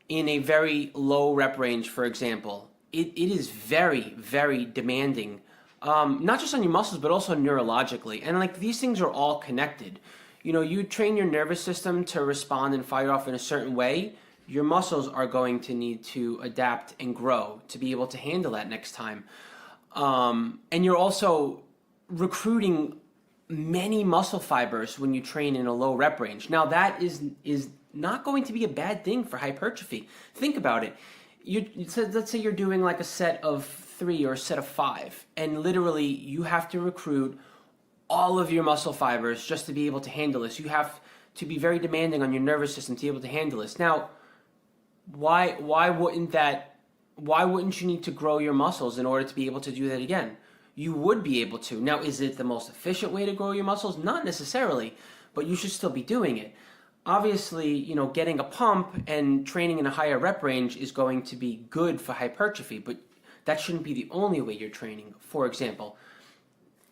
Speaker 2: in a very low rep range, for example, it is very, very demanding. Not just on your muscles, but also neurologically. And these things are all connected. You train your nervous system to respond and fire off in a certain way. Your muscles are going to need to adapt and grow to be able to handle that next time. And you're also recruiting many muscle fibers when you train in a low rep range. Now that is not going to be a bad thing for hypertrophy. Think about it. Let's say you're doing like a set of 3 or a set of 5, and literally you have to recruit all of your muscle fibers just to be able to handle this. You have to be very demanding on your nervous system to be able to handle this. Now, why wouldn't you need to grow your muscles in order to be able to do that again? You would be able to. Now, is it the most efficient way to grow your muscles? Not necessarily, but you should still be doing it. Obviously, getting a pump and training in a higher rep range is going to be good for hypertrophy, but that shouldn't be the only way you're training, for example.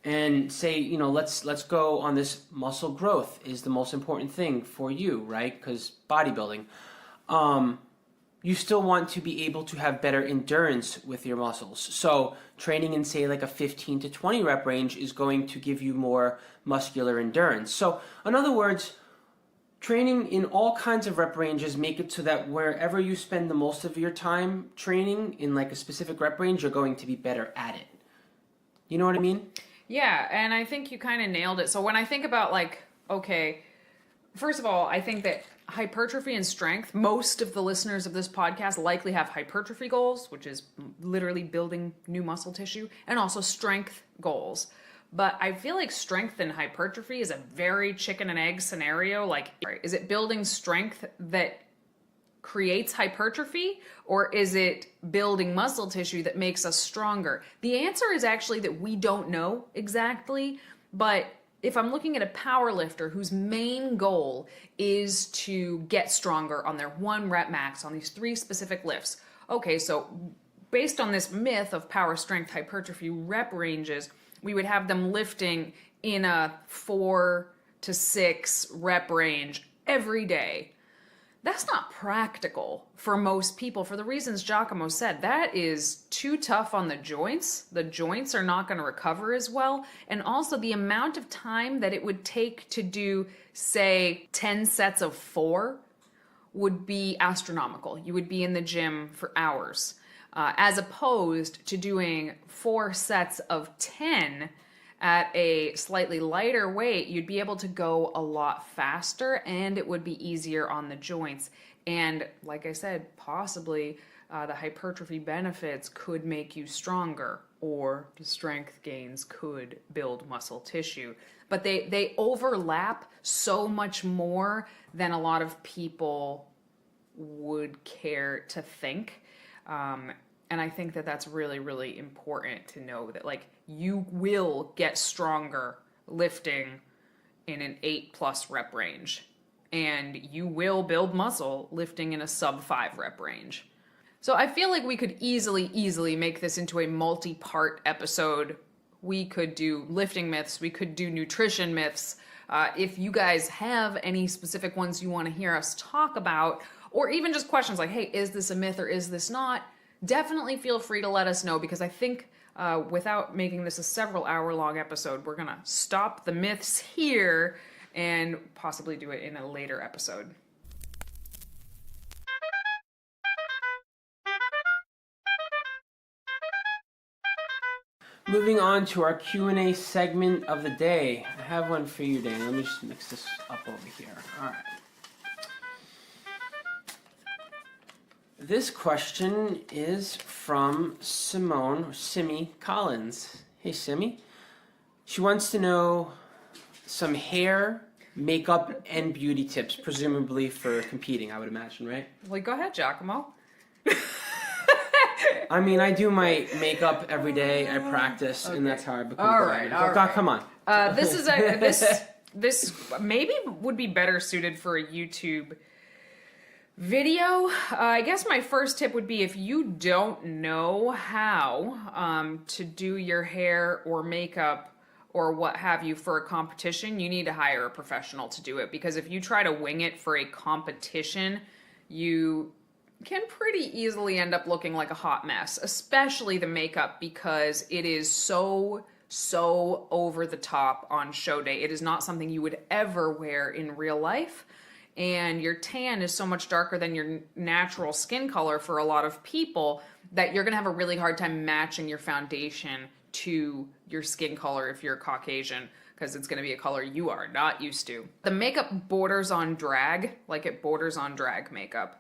Speaker 2: And say, let's go on this muscle growth is the most important thing for you, right? Because bodybuilding. You still want to be able to have better endurance with your muscles. So training in, say, like a 15 to 20 rep range is going to give you more muscular endurance. So in other words, training in all kinds of rep ranges make it so that wherever you spend the most of your time training in like a specific rep range, you're going to be better at it. You know what I mean?
Speaker 1: Yeah, and I think you kind of nailed it. So when I think about first of all, I think that hypertrophy and strength, most of the listeners of this podcast likely have hypertrophy goals, which is literally building new muscle tissue, and also strength goals. But I feel like strength and hypertrophy is a very chicken and egg scenario. Like, is it building strength that creates hypertrophy, or is it building muscle tissue that makes us stronger? The answer is actually that we don't know exactly, but if I'm looking at a power lifter whose main goal is to get stronger on their 1 rep max on these 3 specific lifts, okay, so based on this myth of power, strength, hypertrophy rep ranges, we would have them lifting in a 4 to 6 rep range every day. That's not practical for most people for the reasons Giacomo said. That is too tough on the joints. The joints are not going to recover as well. And also the amount of time that it would take to do, say, 10 sets of 4 would be astronomical. You would be in the gym for hours, as opposed to doing 4 sets of 10 at a slightly lighter weight. You'd be able to go a lot faster and it would be easier on the joints. And like I said, possibly the hypertrophy benefits could make you stronger, or the strength gains could build muscle tissue. But they overlap so much more than a lot of people would care to think. And I think that that's really, really important to know that, like, you will get stronger lifting in an 8+ rep range, and you will build muscle lifting in a sub 5 rep range. So I feel like we could easily make this into a multi-part episode. We could do lifting myths, we could do nutrition myths. If you guys have any specific ones you want to hear us talk about, or even just questions like, hey, is this a myth or is this not? Definitely feel free to let us know, because I think without making this a several hour long episode, we're going to stop the myths here and possibly do it in a later episode.
Speaker 2: Moving on to our Q&A segment of the day. I have one for you, Dan. Let me just mix this up over here. All right. This question is from Simone, or Simmy Collins. Hey, Simmy. She wants to know some hair, makeup, and beauty tips, presumably for competing, I would imagine, right?
Speaker 1: Well, go ahead, Giacomo.
Speaker 2: I mean, I do my makeup every day. I practice, and that's how I become
Speaker 1: All
Speaker 2: good
Speaker 1: right,
Speaker 2: at it.
Speaker 1: all
Speaker 2: God,
Speaker 1: right.
Speaker 2: come on.
Speaker 1: This is this maybe would be better suited for a YouTube video. I guess my first tip would be, if you don't know how to do your hair or makeup or what have you for a competition, you need to hire a professional to do it. Because if you try to wing it for a competition, you can pretty easily end up looking like a hot mess, especially the makeup, because it is so over the top on show day. It is not something you would ever wear in real life. And your tan is so much darker than your natural skin color for a lot of people that you're going to have a really hard time matching your foundation to your skin color if you're Caucasian, because it's going to be a color you are not used to. The makeup borders on drag, like it borders on drag makeup.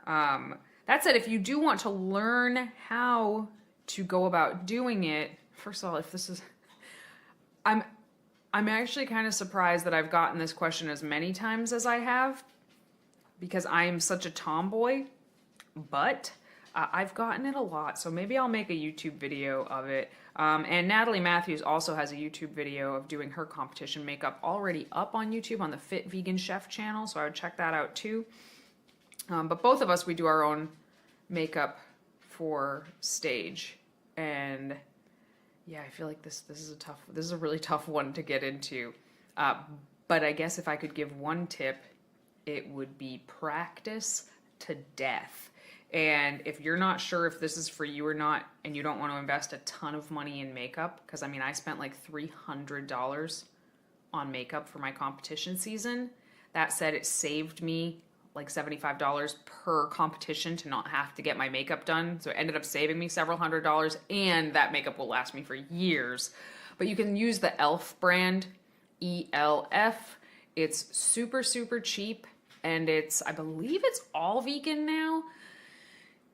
Speaker 1: That said, if you do want to learn how to go about doing it, first of all, if this is... I'm I'm actually kind of surprised that I've gotten this question as many times as I have, because I am such a tomboy, but I've gotten it a lot, so maybe I'll make a YouTube video of it. And Natalie Matthews also has a YouTube video of doing her competition makeup already up on YouTube on the Fit Vegan Chef channel, so I would check that out too. But both of us, we do our own makeup for stage, and yeah, I feel like this is a really tough one to get into. But I guess if I could give one tip, it would be practice to death. And if you're not sure if this is for you or not, and you don't want to invest a ton of money in makeup, because I mean, I spent like $300 on makeup for my competition season. That said, it saved me like $75 per competition to not have to get my makeup done. So it ended up saving me several $100s, and that makeup will last me for years. But you can use the e.l.f. brand, ELF. It's super, super cheap, and I believe it's all vegan now.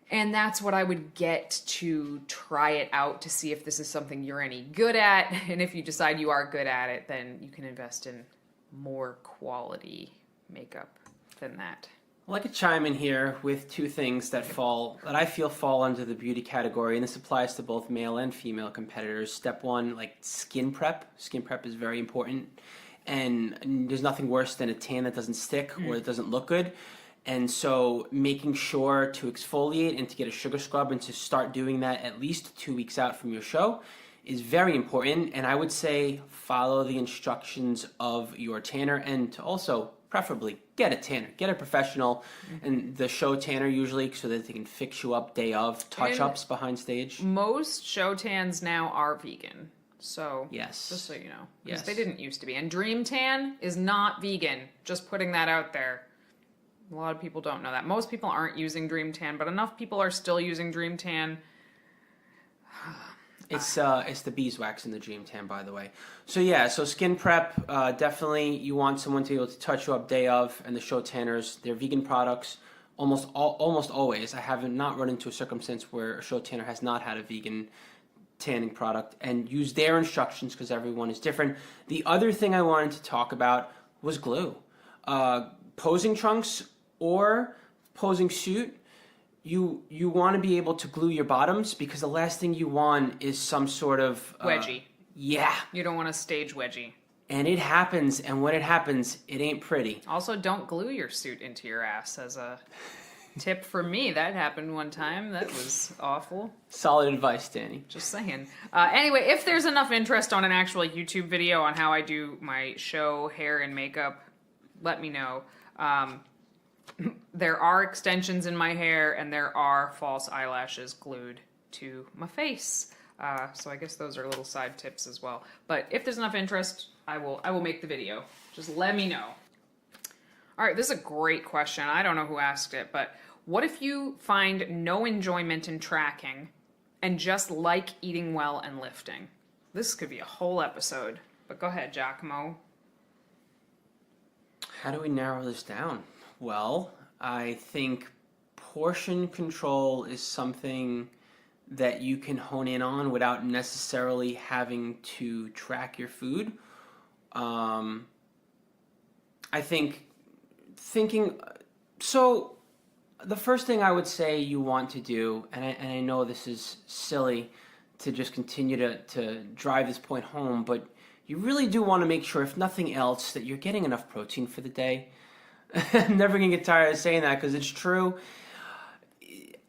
Speaker 1: And that's what I would get to try it out to see if this is something you're any good at. And if you decide you are good at it, then you can invest in more quality makeup than that.
Speaker 2: Well, I could chime in here with two things that I feel fall under the beauty category, and this applies to both male and female competitors. Step one, like skin prep. Skin prep is very important, and there's nothing worse than a tan that doesn't stick or that doesn't look good. And so making sure to exfoliate and to get a sugar scrub and to start doing that at least 2 weeks out from your show is very important. And I would say follow the instructions of your tanner, and to also preferably get a tanner, get a professional, and the show tanner usually, so that they can fix you up day of, touch-ups behind stage.
Speaker 1: Most show tans now are vegan. So,
Speaker 2: yes,
Speaker 1: just so you know,
Speaker 2: yes,
Speaker 1: because they didn't used to be. And Dream Tan is not vegan. Just putting that out there. A lot of people don't know that. Most people aren't using Dream Tan, but enough people are still using Dream Tan.
Speaker 2: It's the beeswax in the Dream Tan, by the way. So yeah, so skin prep, definitely you want someone to be able to touch you up day of, and the show tanners, they're vegan products almost always. I haven't not run into a circumstance where a show tanner has not had a vegan tanning product, and use their instructions because everyone is different. The other thing I wanted to talk about was glue. Posing trunks or posing suit, you want to be able to glue your bottoms, because the last thing you want is some sort of
Speaker 1: wedgie.
Speaker 2: Yeah.
Speaker 1: You don't want a stage wedgie.
Speaker 2: And it happens, and when it happens, it ain't pretty.
Speaker 1: Also, don't glue your suit into your ass, as a tip for me. That happened one time. That was awful.
Speaker 2: Solid advice, Danny.
Speaker 1: Just saying. Anyway, if there's enough interest on an actual YouTube video on how I do my show hair and makeup, let me know. There are extensions in my hair, and there are false eyelashes glued to my face. So I guess those are little side tips as well. But if there's enough interest, I will make the video. Just let me know. All right, this is a great question. I don't know who asked it, but what if you find no enjoyment in tracking and just like eating well and lifting? This could be a whole episode, but go ahead, 𝐬𝐿𝐫𝐞.
Speaker 2: How do we narrow this down? Well, I think portion control is something that you can hone in on without necessarily having to track your food. I think so the first thing I would say you want to do, and I know this is silly to just continue to drive this point home, but you really do want to make sure, if nothing else, that you're getting enough protein for the day. I'm never going to get tired of saying that because it's true.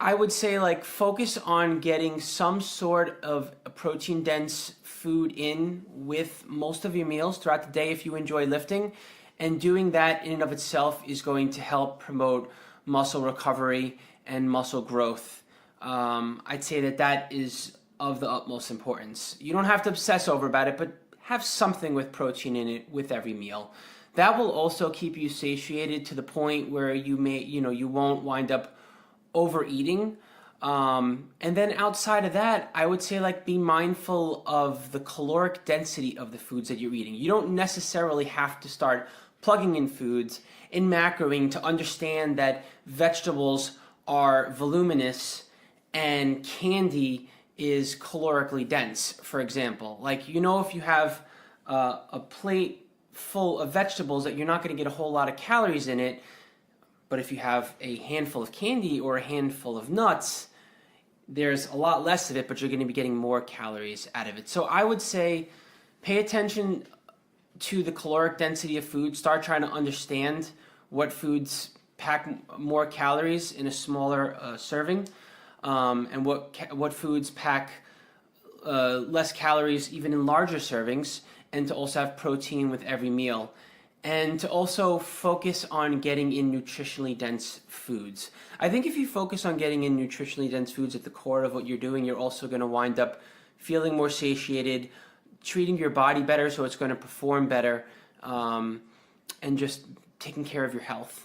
Speaker 2: I would say, like, focus on getting some sort of a protein-dense food in with most of your meals throughout the day if you enjoy lifting. And doing that in and of itself is going to help promote muscle recovery and muscle growth. I'd say that is of the utmost importance. You don't have to obsess over about it, but have something with protein in it with every meal. That will also keep you satiated to the point where you won't wind up overeating. And then outside of that, I would say, like, be mindful of the caloric density of the foods that you're eating. You don't necessarily have to start plugging in foods in macroing to understand that vegetables are voluminous and candy is calorically dense, for example. Like, if you have a plate full of vegetables that you're not going to get a whole lot of calories in it. But if you have a handful of candy or a handful of nuts, there's a lot less of it, but you're going to be getting more calories out of it. So I would say pay attention to the caloric density of food. Start trying to understand what foods pack more calories in a smaller serving, and what foods pack less calories even in larger servings, and to also have protein with every meal. And to also focus on getting in nutritionally dense foods. I think if you focus on getting in nutritionally dense foods at the core of what you're doing, you're also going to wind up feeling more satiated, treating your body better so it's going to perform better, and just taking care of your health.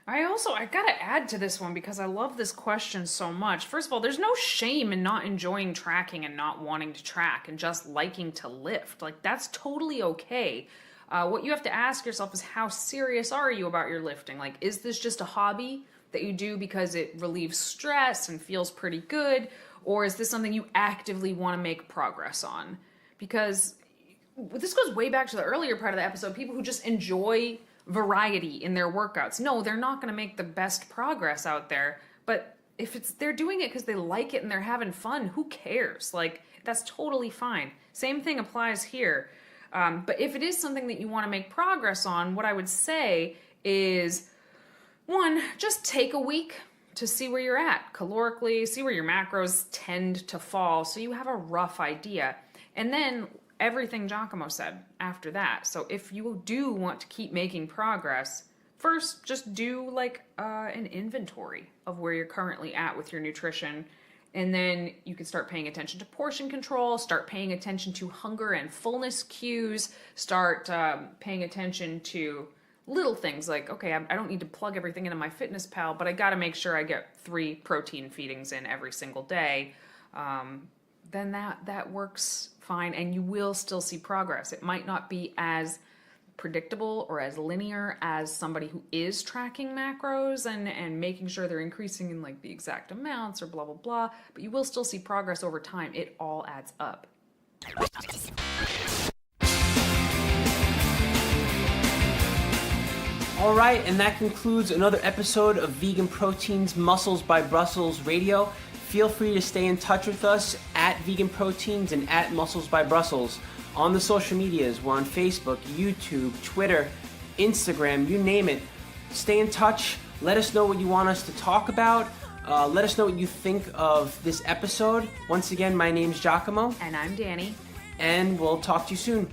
Speaker 1: I gotta add to this one because I love this question so much. First of all, there's no shame in not enjoying tracking and not wanting to track and just liking to lift. Like, that's totally okay. What you have to ask yourself is, how serious are you about your lifting? Like, is this just a hobby that you do because it relieves stress and feels pretty good? Or is this something you actively want to make progress on? Because this goes way back to the earlier part of the episode, people who just enjoy variety in their workouts. No, they're not going to make the best progress out there, but if they're doing it because they like it and they're having fun, who cares? Like, that's totally fine. Same thing applies here. But if it is something that you want to make progress on, what I would say is, one, just take a week to see where you're at calorically, see where your macros tend to fall, so you have a rough idea. And then everything 𝐬𝐿𝐾𝐭 said after that. So if you do want to keep making progress, first just do like an inventory of where you're currently at with your nutrition. And then you can start paying attention to portion control, start paying attention to hunger and fullness cues, start paying attention to little things like, okay, I don't need to plug everything into MyFitnessPal, but I got to make sure I get 3 protein feedings in every single day. Then that works fine, and you will still see progress. It might not be as predictable or as linear as somebody who is tracking macros and making sure they're increasing in like the exact amounts or blah, blah, blah, but you will still see progress over time. It all adds up.
Speaker 2: All right, and that concludes another episode of Vegan Proteins Muscles by Brussels Radio. Feel free to stay in touch with us at Vegan Proteins and at Muscles by Brussels. On the social medias, we're on Facebook, YouTube, Twitter, Instagram, you name it. Stay in touch. Let us know what you want us to talk about. Let us know what you think of this episode. Once again, my name's 𝐬𝐿𝐾𝐭.
Speaker 1: And I'm Danny.
Speaker 2: And we'll talk to you soon.